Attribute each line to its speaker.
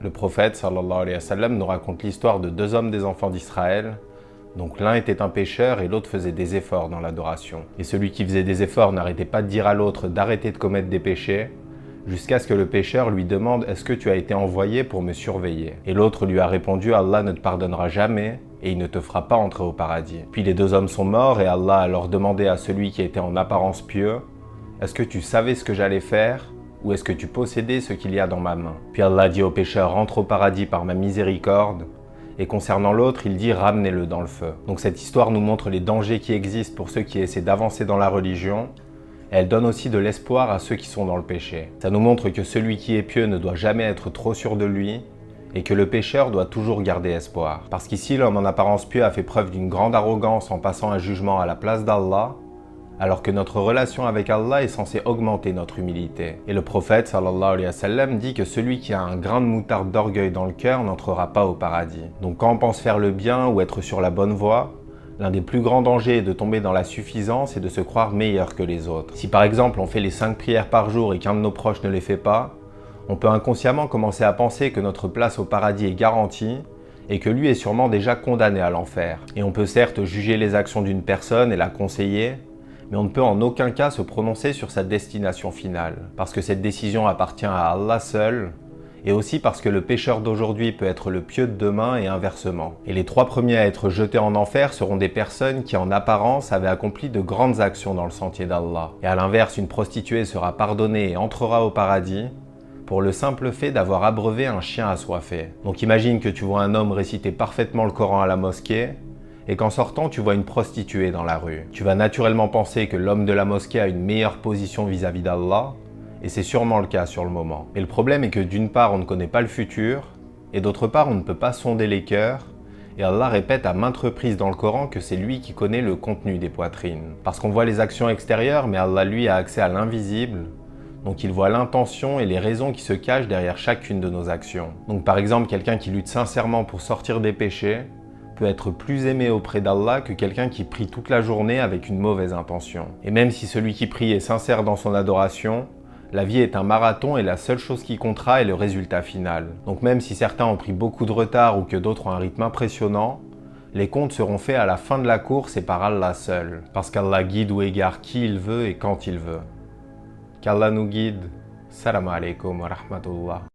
Speaker 1: Le prophète sallallahu alayhi wa sallam nous raconte l'histoire de deux hommes des enfants d'Israël. Donc l'un était un pécheur et l'autre faisait des efforts dans l'adoration. Et celui qui faisait des efforts n'arrêtait pas de dire à l'autre d'arrêter de commettre des péchés, jusqu'à ce que le pécheur lui demande « Est-ce que tu as été envoyé pour me surveiller ?» Et l'autre lui a répondu « Allah ne te pardonnera jamais et il ne te fera pas entrer au paradis. » Puis les deux hommes sont morts et Allah a alors demandé à celui qui était en apparence pieux « Est-ce que tu savais ce que j'allais faire ? Ou est-ce que tu possédais ce qu'il y a dans ma main ?» Puis Allah dit au pécheur « Rentre au paradis par ma miséricorde. » Et concernant l'autre, il dit « Ramenez-le dans le feu. » Donc cette histoire nous montre les dangers qui existent pour ceux qui essaient d'avancer dans la religion. Et elle donne aussi de l'espoir à ceux qui sont dans le péché. Ça nous montre que celui qui est pieux ne doit jamais être trop sûr de lui et que le pécheur doit toujours garder espoir. Parce qu'ici, l'homme en apparence pieux a fait preuve d'une grande arrogance en passant un jugement à la place d'Allah, alors que notre relation avec Allah est censée augmenter notre humilité. Et le prophète sallallahu alayhi wa sallam dit que celui qui a un grain de moutarde d'orgueil dans le cœur n'entrera pas au paradis. Donc quand on pense faire le bien ou être sur la bonne voie, l'un des plus grands dangers est de tomber dans la suffisance et de se croire meilleur que les autres. Si par exemple on fait les 5 prières par jour et qu'un de nos proches ne les fait pas, on peut inconsciemment commencer à penser que notre place au paradis est garantie et que lui est sûrement déjà condamné à l'enfer. Et on peut certes juger les actions d'une personne et la conseiller, mais on ne peut en aucun cas se prononcer sur sa destination finale, parce que cette décision appartient à Allah seul, et aussi parce que le pécheur d'aujourd'hui peut être le pieux de demain et inversement. Et les 3 premiers à être jetés en enfer seront des personnes qui en apparence avaient accompli de grandes actions dans le sentier d'Allah. Et à l'inverse, une prostituée sera pardonnée et entrera au paradis pour le simple fait d'avoir abreuvé un chien assoiffé. Donc imagine que tu vois un homme réciter parfaitement le Coran à la mosquée, et qu'en sortant, tu vois une prostituée dans la rue. Tu vas naturellement penser que l'homme de la mosquée a une meilleure position vis-à-vis d'Allah, et c'est sûrement le cas sur le moment. Mais le problème est que d'une part, on ne connaît pas le futur, et d'autre part, on ne peut pas sonder les cœurs, et Allah répète à maintes reprises dans le Coran que c'est lui qui connaît le contenu des poitrines. Parce qu'on voit les actions extérieures, mais Allah lui a accès à l'invisible, donc il voit l'intention et les raisons qui se cachent derrière chacune de nos actions. Donc par exemple, quelqu'un qui lutte sincèrement pour sortir des péchés, peut être plus aimé auprès d'Allah que quelqu'un qui prie toute la journée avec une mauvaise intention. Et même si celui qui prie est sincère dans son adoration, la vie est un marathon et la seule chose qui comptera est le résultat final. Donc même si certains ont pris beaucoup de retard ou que d'autres ont un rythme impressionnant, les comptes seront faits à la fin de la course et par Allah seul. Parce qu'Allah guide ou égare qui il veut et quand il veut. Qu'Allah nous guide. Salam alaikum wa rahmatullah.